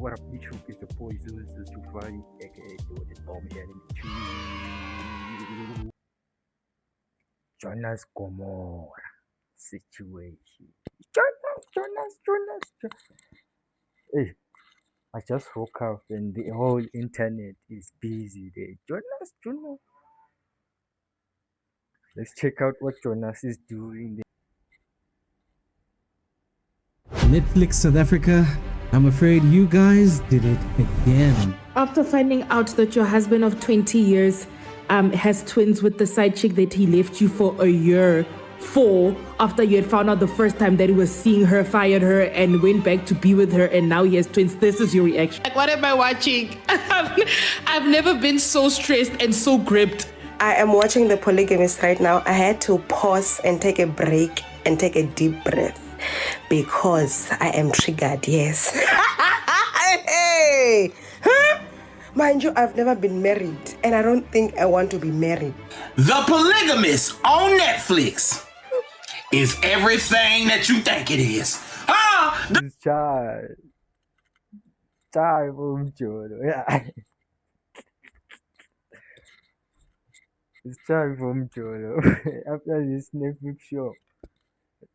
What up, YouTube? It's the boy Zeus to find aka the bomb here in the Jonas Gomora situation. Jonas. Hey, I just woke up and the whole internet is busy there. Jonas. Let's check out what Jonas is doing there. Netflix South Africa, I'm afraid you guys did it again. After finding out that your husband of 20 years has twins with the side chick that he left you for a year for, after you had found out the first time that he was seeing her, fired her, and went back to be with her, and now he has twins, this is your reaction. Like, what am I watching? I've never been so stressed and so gripped. I am watching The Polygamist right now. I had to pause and take a break and take a deep breath because I am triggered, yes. Hey! Huh? Mind you, I've never been married and I don't think I want to be married. The Polygamist on Netflix is everything that you think it is. This child from Jono. It's child from Jono. After this Netflix show,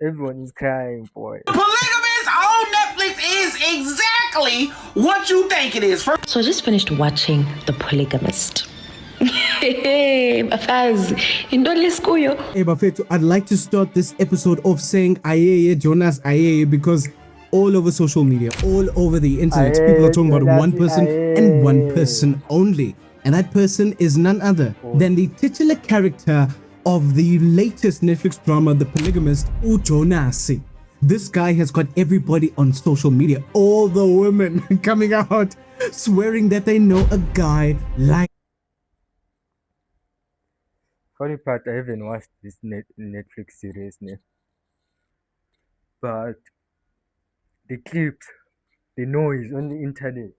everyone is crying, boy. Polygamist on Netflix is exactly what you think it is. So I just finished watching The Polygamist. Hey, Bafaz, Hey, Bafetu, I'd like to start this episode off saying Ayeye, Jonas, Ayeye, because all over social media, all over the internet, people are talking about one person and one person only. And that person is none other than the titular character of the latest Netflix drama, The Polygamist, Jonas. This guy has got everybody on social media, all the women coming out, swearing that they know a guy like. Funny part, I haven't watched this Netflix series, but the clips, the noise on the internet,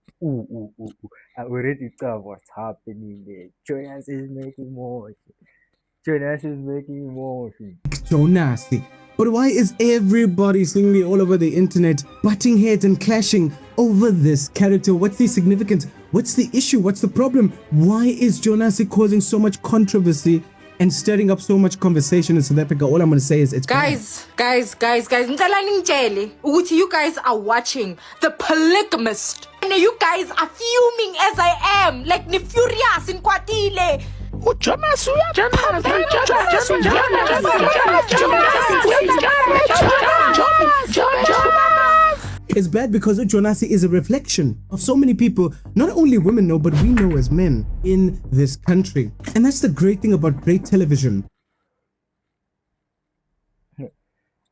I already thought what's happening there. Jonas is making motion. Jonas. But why is everybody seemingly all over the internet butting heads and clashing over this character? What's the significance? What's the issue? What's the problem? Why is Jonas causing so much controversy and stirring up so much conversation in South Africa? All I'm going to say is it's Guys, you guys are watching The Polygamist. And you guys are fuming as I am. Like, ni furious in Kwatile. It's bad because Jonas is a reflection of so many people, not only women know, but we know as men in this country. And that's the great thing about great television.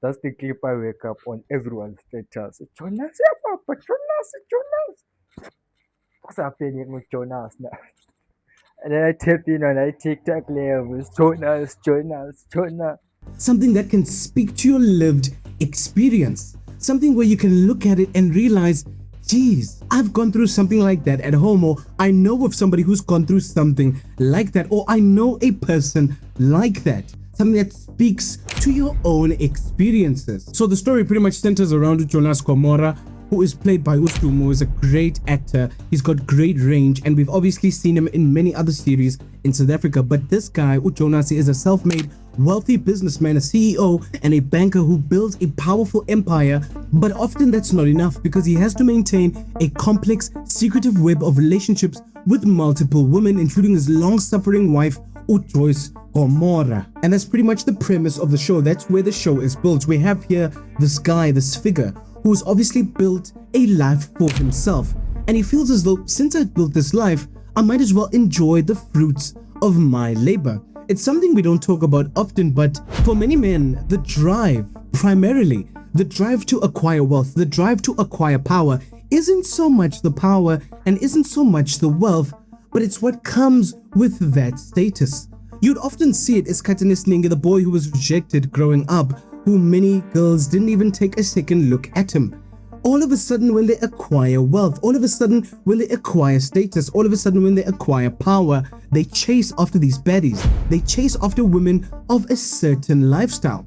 That's the clip I wake up on everyone's status. Jonas. What's happening with Jonas now? And then I tap in on my TikTok levels. Jonas. Something that can speak to your lived experience. Something where you can look at it and realize, geez, I've gone through something like that at home, or I know of somebody who's gone through something like that, or I know a person like that. Something that speaks to your own experiences. So the story pretty much centers around Jonas Gomora, who is played by Ustumo, who is a great actor. He's got great range, and we've obviously seen him in many other series in South Africa. But this guy, Jonas, is a self-made wealthy businessman, a CEO and a banker who builds a powerful empire, but often that's not enough because he has to maintain a complex, secretive web of relationships with multiple women, including his long-suffering wife, Joyce Gomora. And that's pretty much the premise of the show. That's where the show is built. We have here this guy, this figure, who's obviously built a life for himself. And he feels as though, since I've built this life, I might as well enjoy the fruits of my labor. It's something we don't talk about often, but for many men, the drive, primarily, the drive to acquire wealth, the drive to acquire power, isn't so much the power and isn't so much the wealth, but it's what comes with that status. You'd often see it as Katanisninga, the boy who was rejected growing up, who many girls didn't even take a second look at him. All of a sudden, when they acquire wealth, all of a sudden, when they acquire status, all of a sudden, when they acquire power, they chase after these baddies. They chase after women of a certain lifestyle.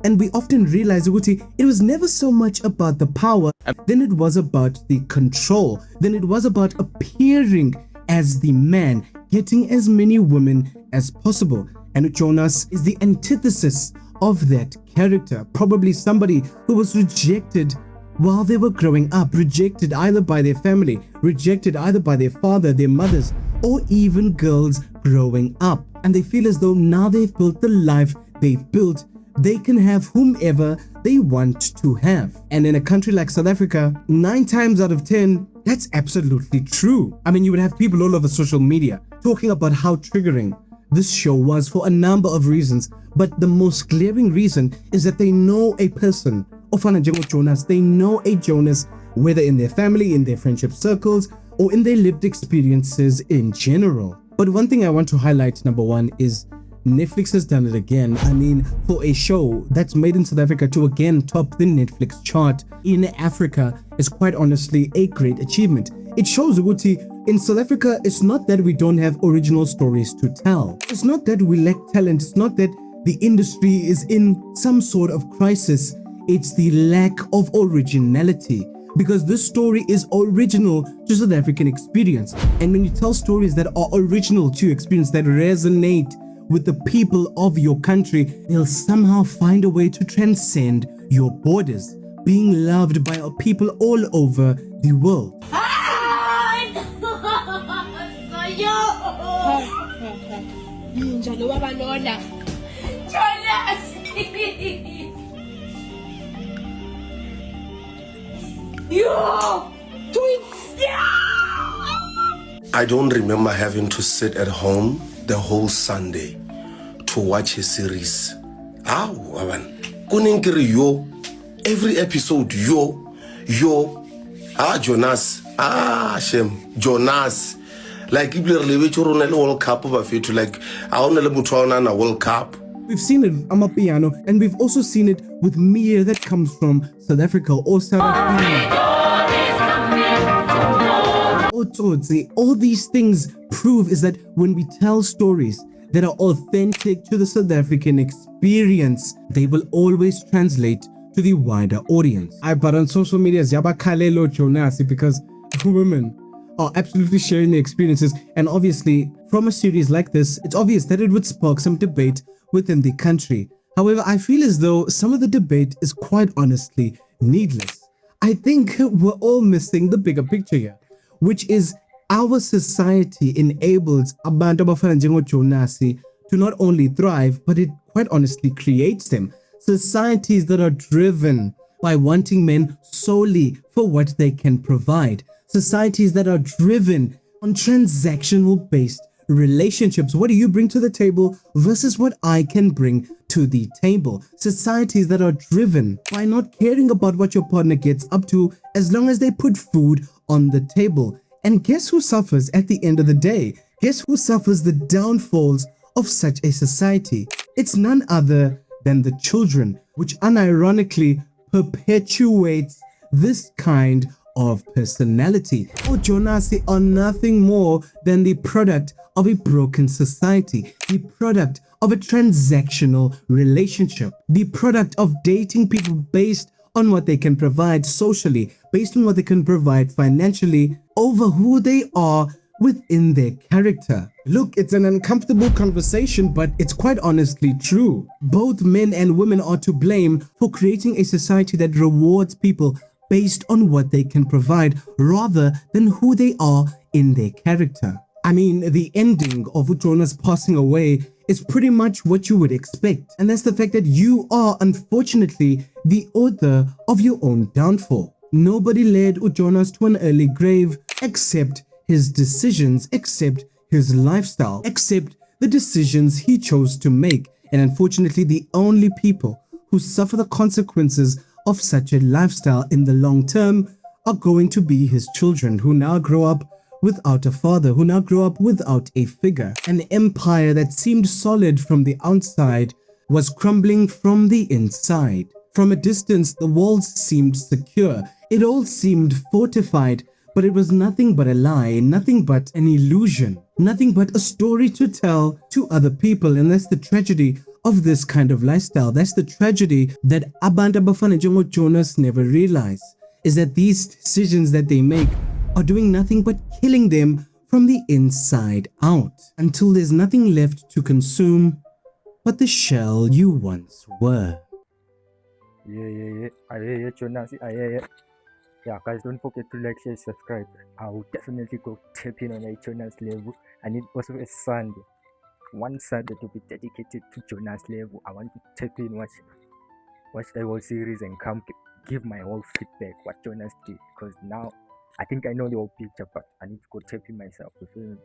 And we often realize it was never so much about the power, then it was about the control, then it was about appearing as the man, getting as many women as possible. And Jonas is the antithesis of that character, probably somebody who was rejected while they were growing up, rejected either by their family, rejected either by their father, their mothers, or even girls growing up. And they feel as though now they've built the life they've built, they can have whomever they want to have. And in a country like South Africa, 9 times out of 10, that's absolutely true. I mean, you would have people all over social media talking about how triggering this show was for a number of reasons, but the most glaring reason is that they know a person, ofana njengo Jonas, they know a Jonas, whether in their family, in their friendship circles, or in their lived experiences in general. But one thing I want to highlight, number one, is Netflix has done it again. I mean, for a show that's made in South Africa to again top the Netflix chart in Africa is quite honestly a great achievement. It shows Uguti in South Africa, it's not that we don't have original stories to tell. It's not that we lack talent. It's not that the industry is in some sort of crisis. It's the lack of originality. Because this story is original to South African experience. And when you tell stories that are original to your experience, that resonate with the people of your country, they'll somehow find a way to transcend your borders, being loved by people all over the world. I don't remember having to sit at home the whole Sunday to watch a series. Every episode, Jonas, Shem, Jonas. Like, if you're a World Cup of a feature, like, I want to World Cup. We've seen it with Amapiano, and we've also seen it with Mia that comes from South Africa or South Africa. All these things prove is that when we tell stories that are authentic to the South African experience, they will always translate to the wider audience. But on social media, Yabakalelo Jonas, because women are absolutely sharing their experiences, and obviously from a series like this, it's obvious that it would spark some debate within the country. However, I feel as though some of the debate is quite honestly needless. I think we're all missing the bigger picture here, which is our society enables abantu abafana njengo Jonas to not only thrive, but it quite honestly creates them. Societies that are driven by wanting men solely for what they can provide. Societies that are driven on transactional based relationships. What do you bring to the table versus what I can bring to the table? Societies that are driven by not caring about what your partner gets up to as long as they put food on the table. And guess who suffers at the end of the day? Guess who suffers the downfalls of such a society? It's none other than the children, which unironically perpetuates this kind of personality. Jonas are nothing more than the product of a broken society, the product of a transactional relationship, the product of dating people based on what they can provide socially, based on what they can provide financially, over who they are within their character. Look, it's an uncomfortable conversation, but it's quite honestly true. Both men and women are to blame for creating a society that rewards people based on what they can provide rather than who they are in their character. I mean, the ending of Jonas passing away is pretty much what you would expect. And that's the fact that you are, unfortunately, the author of your own downfall. Nobody led Jonas to an early grave except his decisions, except his lifestyle, except the decisions he chose to make. And unfortunately, the only people who suffer the consequences of such a lifestyle in the long term are going to be his children, who now grow up without a father, who now grow up without a figure. An empire that seemed solid from the outside was crumbling from the inside. From a distance, the walls seemed secure. It all seemed fortified, but it was nothing but a lie, nothing but an illusion, nothing but a story to tell to other people. And that's the tragedy of this kind of lifestyle. That's the tragedy that abantu abafana njengo Jonas never realize, is that these decisions that they make are doing nothing but killing them from the inside out, until there's nothing left to consume but the shell you once were. Yeah, Jonas. Yeah, guys, don't forget to like, share, subscribe. I will definitely go tap in on a Jonas level. I need also a Sunday. One Sunday to be dedicated to Jonas level. I want to tap in, watch the whole series and come give my whole feedback what Jonas did. Because now I think I know the whole picture, but I need to go tap in myself. You feel me?